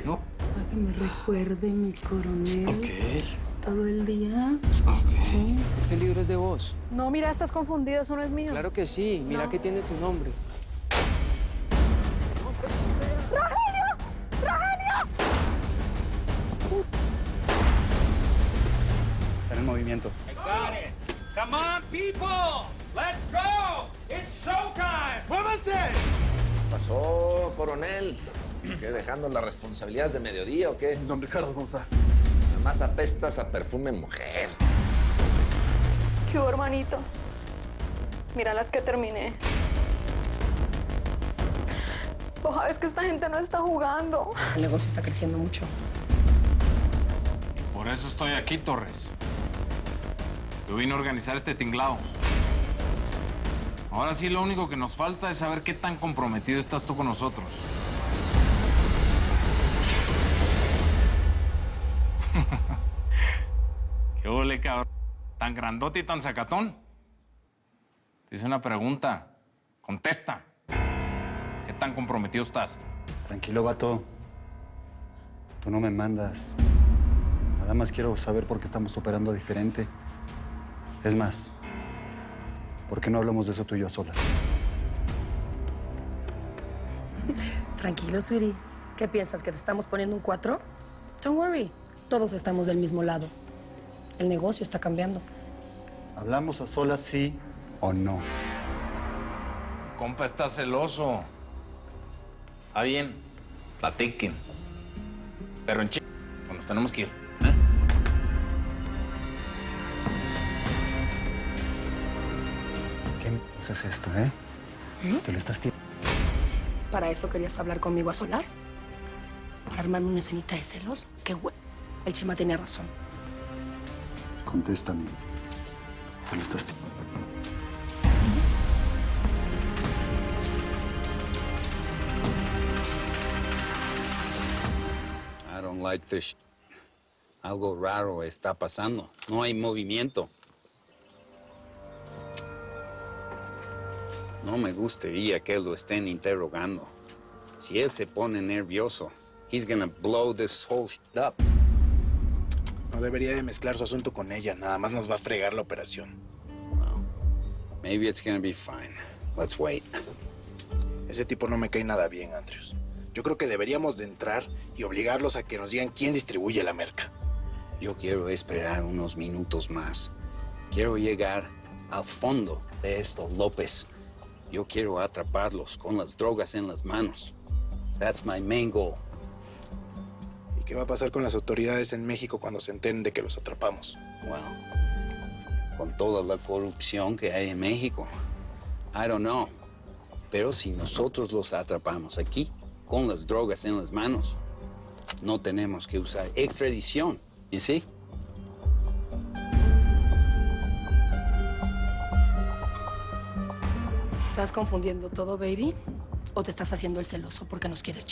¿no? Para que me recuerde mi coronel. Ok. Todo el día. Ok. Sí. Este libro es de vos. No, mira, estás confundido, eso no es mío. Claro que sí. Mira No. que tiene tu nombre. Está en movimiento. Come on, people! Let's go! It's showtime! ¡Muévanse! ¿Qué pasó, coronel? ¿Qué, dejando las responsabilidades de mediodía o qué? Don Ricardo, ¿cómo está? Además apestas a perfume mujer. ¿Qué hubo, hermanito? Mira las que terminé. Vos sabes que esta gente no está jugando. El negocio está creciendo mucho. Por eso estoy aquí, Torres. Yo vine a organizar este tinglado. Ahora sí, lo único que nos falta es saber qué tan comprometido estás tú con nosotros. ¿Qué ole, cabrón? ¿Tan grandote y tan sacatón? Te hice una pregunta. Contesta. ¿Qué tan comprometido estás? Tranquilo, vato. Tú no me mandas. Nada más quiero saber por qué estamos operando diferente. Es más, ¿por qué no hablamos de eso tú y yo a solas? Tranquilo, sweetie. ¿Qué piensas, que te estamos poniendo un 4? Don't worry. Todos estamos del mismo lado. El negocio está cambiando. ¿Hablamos a solas sí o no? El compa está celoso. Está bien. Platiquen. Pero en nos tenemos que ir. ¿Qué haces esto, eh? Te lo estás tirando. ¿Para eso querías hablar conmigo a solas? ¿Para armarme una escenita de celos? ¡Qué bueno! El Chema tenía razón. Contéstame. Te lo estás tirando. I don't like this. Algo raro está pasando. No hay movimiento. No me gustaría que lo estén interrogando. Si él se pone nervioso, he's gonna blow this whole shit up. No debería de mezclar su asunto con ella. Nada más nos va a fregar la operación. Well, maybe it's gonna be fine. Let's wait. Ese tipo no me cae nada bien, Andrews. Yo creo que deberíamos de entrar y obligarlos a que nos digan quién distribuye la merca. Yo quiero esperar unos minutos más. Quiero llegar al fondo de esto, López. Yo quiero atraparlos con las drogas en las manos. That's my main goal. ¿Y qué va a pasar con las autoridades en México cuando se enteren de que los atrapamos? Well, con toda la corrupción que hay en México, I don't know. Pero si nosotros los atrapamos aquí, con las drogas en las manos, no tenemos que usar extradición, ¿y sí? ¿Estás confundiendo todo, baby? ¿O te estás haciendo el celoso porque nos quieres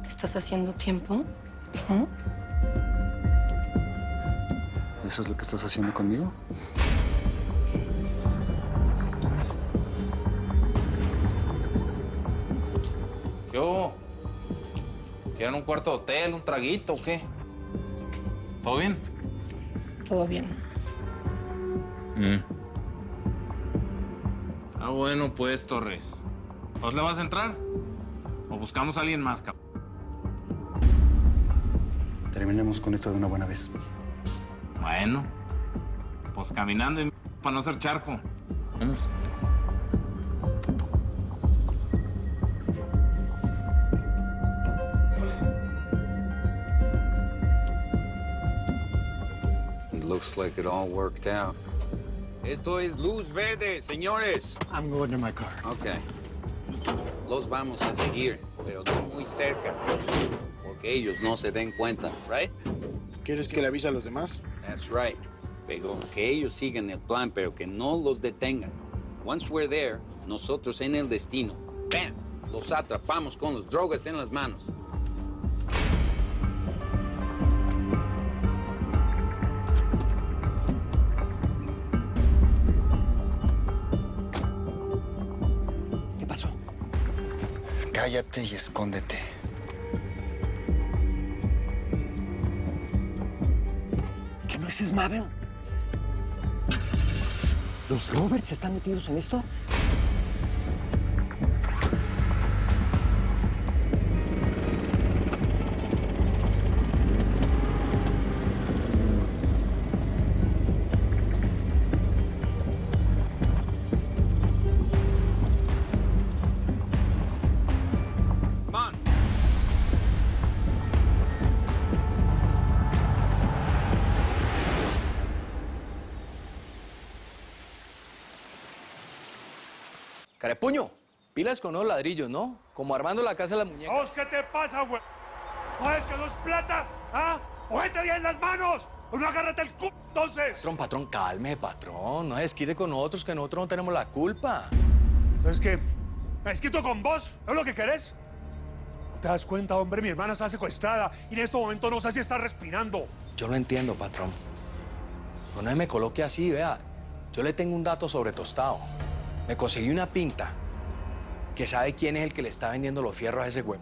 ¿Te estás haciendo tiempo? ¿Eso es lo que estás haciendo conmigo? ¿Qué hubo? ¿Quieren un cuarto de hotel, un traguito o qué? ¿Todo bien? Todo bien. Ah, bueno, pues, Torres. ¿Vos le vas a entrar? ¿O buscamos a alguien más, cabrón? Terminemos con esto de una buena vez. Bueno, pues caminando y para no hacer charco. Vamos. It looks like it all worked out. Esto es luz verde, señores. I'm going to my car. Okay. Los vamos a seguir, pero no muy cerca, porque ellos no se den cuenta, right? ¿Quieres que le avise a los demás? That's right. Pero que ellos sigan el plan, pero que no los detengan. Once we're there, nosotros en el destino, ¡bam!, los atrapamos con las drogas en las manos. ¿Qué pasó? Cállate y escóndete. Esa es Mabel. ¿Los Roberts están metidos en esto? Carepuño, pilas con unos ladrillos, ¿no? Como armando la casa de las muñecas. ¿Vos qué te pasa, güey? ¿No es que no es plata? ¿Ah? ¡Cógete bien las manos! ¡O no agárrate el c***, entonces! Patrón, cálmese, patrón. No se desquite con nosotros, que nosotros no tenemos la culpa. ¿Es que me desquito con vos? ¿Es lo que querés? ¿No te das cuenta, hombre? Mi hermana está secuestrada y en este momento no sé si está respirando. Yo lo entiendo, patrón. Pero no se me coloque así, vea. Yo le tengo un dato sobre Tostado. Me conseguí una pinta que sabe quién es el que le está vendiendo los fierros a ese güey.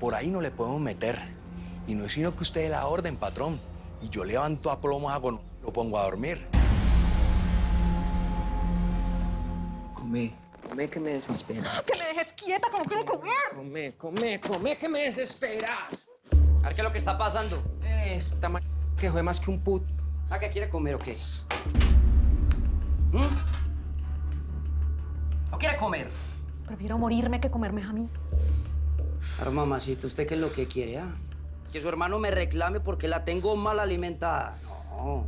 Por ahí no le podemos meter. Y no es sino que usted dé la orden, patrón. Y yo levanto a plomos, lo pongo a dormir. Come que me desesperas. ¡Que me dejes quieta, que no quiero comer! Come que me desesperas. A ver qué es lo que está pasando. Esta que fue más que un put. ¿A qué quiere comer o qué? ¿No quiere comer? Prefiero morirme que comerme a mí. Claro, mamacita, ¿usted qué es lo que quiere, ah? Que su hermano me reclame porque la tengo mal alimentada. No,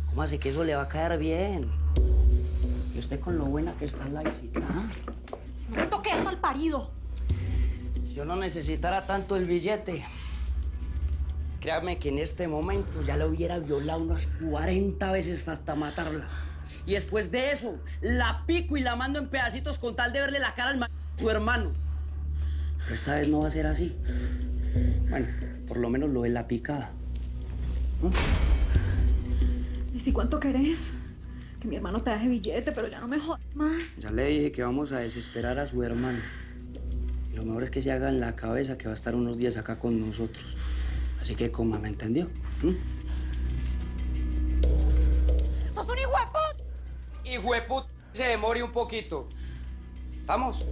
¿cómo así que eso le va a caer bien? Y usted con lo buena que está la visita, ¿ah? No me toques, malparido. Si yo no necesitara tanto el billete, créame que en este momento ya la hubiera violado unas 40 veces hasta matarla. Y después de eso, la pico y la mando en pedacitos con tal de verle la cara al su hermano. Pero esta vez no va a ser así. Bueno, por lo menos lo de la picada. ¿Y si cuánto querés? Que mi hermano te deje billete, pero ya no me jodas más. Ya le dije que vamos a desesperar a su hermano. Y lo mejor es que se haga en la cabeza que va a estar unos días acá con nosotros. Así que coma, ¿me entendió? ¡Sos un hijo de puta! Hijo de puta, se demore un poquito. ¿Estamos?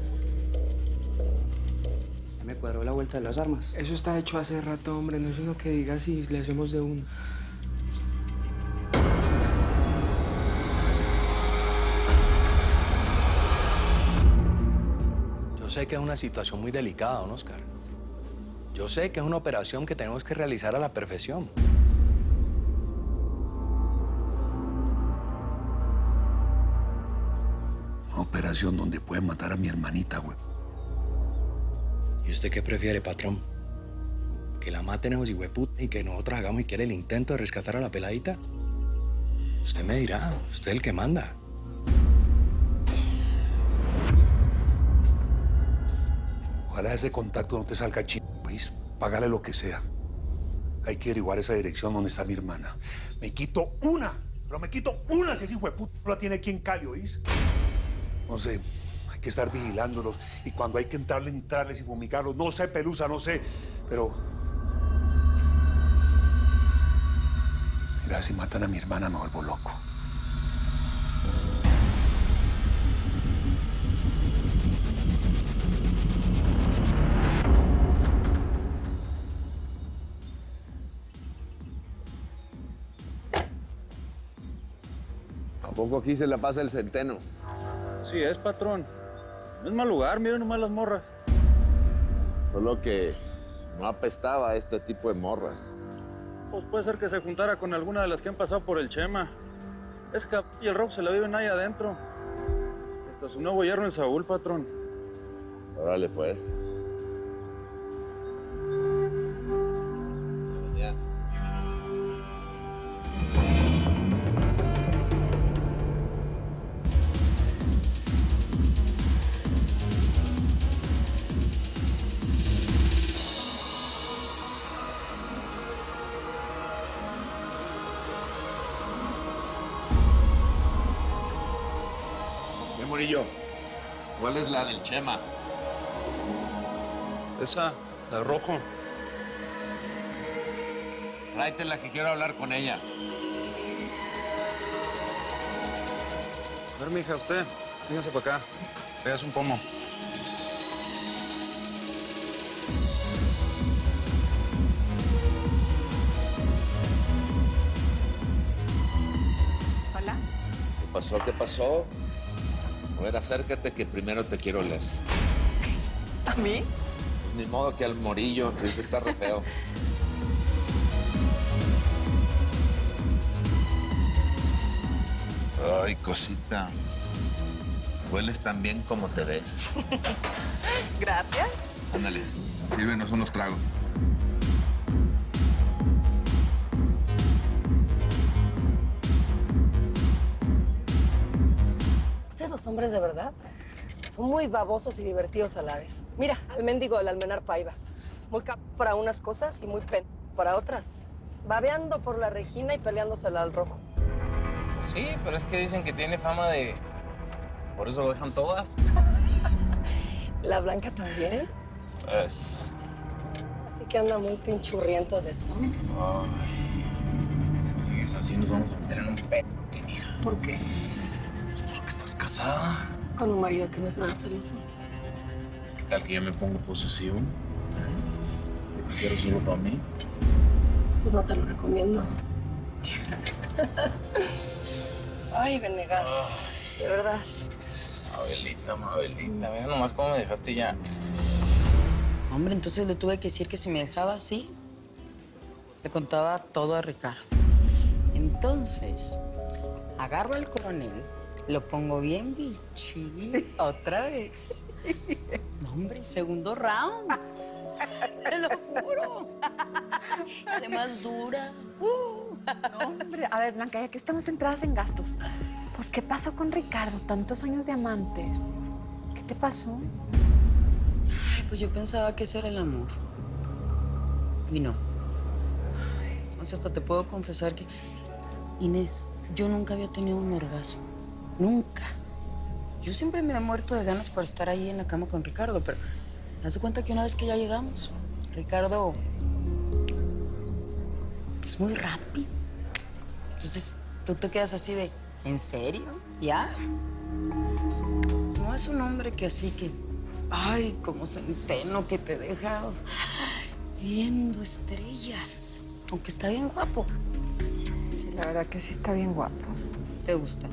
Ya me cuadró la vuelta de las armas. Eso está hecho hace rato, hombre. No es sino que digas si le hacemos de uno. Yo sé que es una situación muy delicada, don Oscar. Yo sé que es una operación que tenemos que realizar a la perfección. Una operación donde pueden matar a mi hermanita, güey. ¿Y usted qué prefiere, patrón? ¿Que la maten esos hijueputas y que nosotros hagamos y quiera el intento de rescatar a la peladita? Usted me dirá, usted es el que manda. Ojalá ese contacto no te salga chido, ¿oís? Págale lo que sea. Hay que averiguar esa dirección donde está mi hermana. Me quito una, pero me quito una si ese hijo de puta no la tiene aquí en Cali, ¿oís? No sé, hay que estar vigilándolos. Y cuando hay que entrarles y fumigarlos, no sé, Pelusa, no sé, pero... Mira, si matan a mi hermana me vuelvo loco. ¿A poco aquí se la pasa el centeno? Sí es, patrón. No es mal lugar, miren nomás las morras. Solo que no apestaba este tipo de morras. Pues puede ser que se juntara con alguna de las que han pasado por el Chema. Es que y el Rob se la viven ahí adentro. Hasta su nuevo yerno el Saúl, patrón. Órale, pues. Ya. Murillo, ¿cuál es la del Chema? Esa, la rojo. Tráetela que quiero hablar con ella. ver, mija, usted, véngase para acá. Veas un pomo. Hola. ¿Qué pasó? ¿Qué pasó? A ver, acércate que primero te quiero leer. ¿A mí? Ni modo que al morillo, si es que está re feo. Ay, cosita. Hueles tan bien como te ves. Gracias. Ándale, sírvenos unos tragos. Ustedes los hombres de verdad son muy babosos y divertidos a la vez. Mira, al mendigo del Almenar Paiva. Muy para unas cosas y muy para otras. Babeando por la Regina y peleándosela al Rojo. Sí, pero es que dicen que tiene fama de... Por eso lo dejan todas. La Blanca también. Pues... Así que anda muy pinchurriento de esto. Ay, si sigues así nos vamos a meter en un pete, mija. ¿Por qué? Pues porque estás casada. Con un marido que no es nada celoso. ¿Qué tal que yo me pongo posesivo? ¿Te quiero solo para mí? Pues no te lo recomiendo. Ay, Venegas, de verdad. Mabelita, mira nomás cómo me dejaste ya. Hombre, entonces le tuve que decir que si me dejaba así, le contaba todo a Ricardo. Entonces, agarro al coronel, lo pongo bien bichi, otra vez. No, hombre, segundo round. Te lo juro. Además, dura. No, hombre. A ver, Blanca, ya que estamos centradas en gastos, pues, ¿qué pasó con Ricardo? Tantos años de amantes. ¿Qué te pasó? Ay, pues yo pensaba que ese era el amor. Y no. O sea, hasta te puedo confesar que... Inés, yo nunca había tenido un orgasmo. Nunca. Yo siempre me he muerto de ganas por estar ahí en la cama con Ricardo, pero... haz de cuenta que una vez que ya llegamos, Ricardo... es muy rápido. Entonces, tú te quedas así de... ¿en serio? ¿Ya? No es un hombre que así que... ay, como centeno que te deja viendo estrellas. Aunque está bien guapo. Sí, la verdad que sí está bien guapo. ¿Te gusta?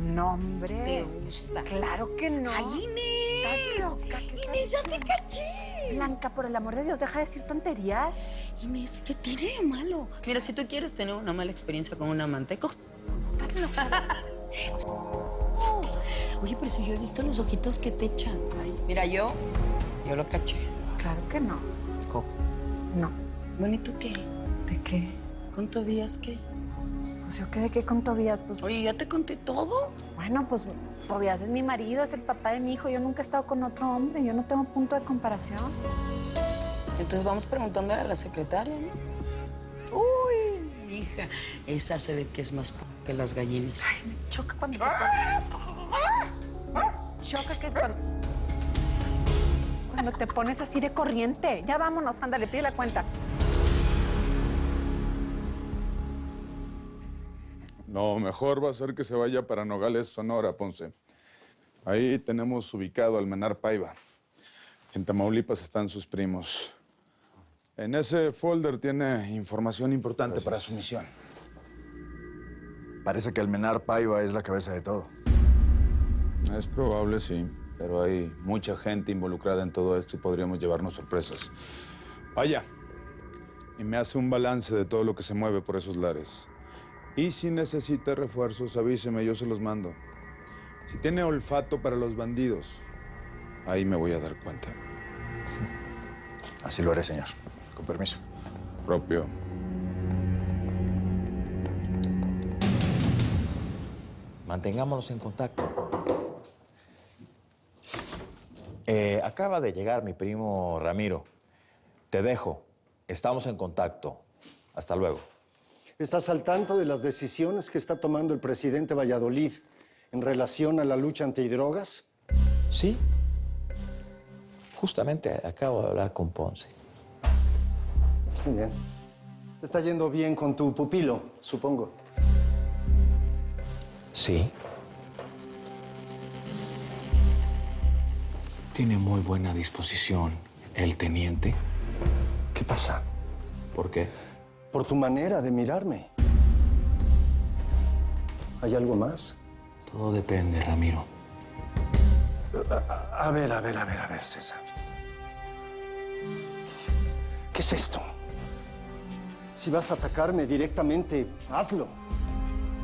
No, hombre. ¿Te gusta? Claro que no. ¡Ay, Inés! ¿Estás loca? ¡Inés, ya te caché! Blanca, por el amor de Dios, deja de decir tonterías. Inés, ¿qué tiene de malo? Mira, si tú quieres tener una mala experiencia con un amante, Estás loca. Oye, pero si yo he visto los ojitos que te echan. Mira, yo lo caché. Claro que no. ¿Cómo? No. Bueno, ¿y tú qué? ¿De qué? ¿Con Tobías qué? Pues yo qué de qué con Tobías, pues... Oye, ¿ya te conté todo? Bueno, pues Tobías es mi marido, es el papá de mi hijo. Yo nunca he estado con otro hombre. Yo no tengo punto de comparación. Entonces vamos preguntándole a la secretaria, ¿no? Uy, hija, esa se ve que es más que las gallinas. Ay, me choca cuando te choca que cuando te pones así de corriente. Ya vámonos, ándale, pide la cuenta. No, mejor va a ser que se vaya para Nogales, Sonora, Ponce. Ahí tenemos ubicado Almenar Paiva. En Tamaulipas están sus primos. En ese folder tiene información importante para su misión. Parece que Almenar Paiva es la cabeza de todo. Es probable, sí. Pero hay mucha gente involucrada en todo esto y podríamos llevarnos sorpresas. Vaya. Y me hace un balance de todo lo que se mueve por esos lares. Y si necesita refuerzos, avíseme, yo se los mando. Si tiene olfato para los bandidos, ahí me voy a dar cuenta. Así lo haré, señor. Con permiso. Propio. Mantengámonos en contacto. Acaba de llegar mi primo Ramiro. Te dejo. Estamos en contacto. Hasta luego. ¿Estás al tanto de las decisiones que está tomando el presidente Valladolid en relación a la lucha antidrogas? Sí. Justamente acabo de hablar con Ponce. Muy bien. Te está yendo bien con tu pupilo, supongo. Sí. tiene muy buena disposición el teniente. ¿Qué pasa? ¿Por qué? Por tu manera de mirarme. ¿Hay algo más? Todo depende, Ramiro. A ver, César. ¿Qué es esto? Si vas a atacarme directamente, hazlo.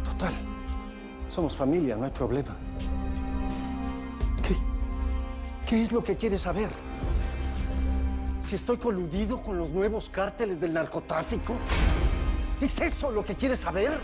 Total, somos familia, no hay problema. ¿Qué es lo que quieres saber? ¿Si estoy coludido con los nuevos cárteles del narcotráfico? ¿Es eso lo que quieres saber?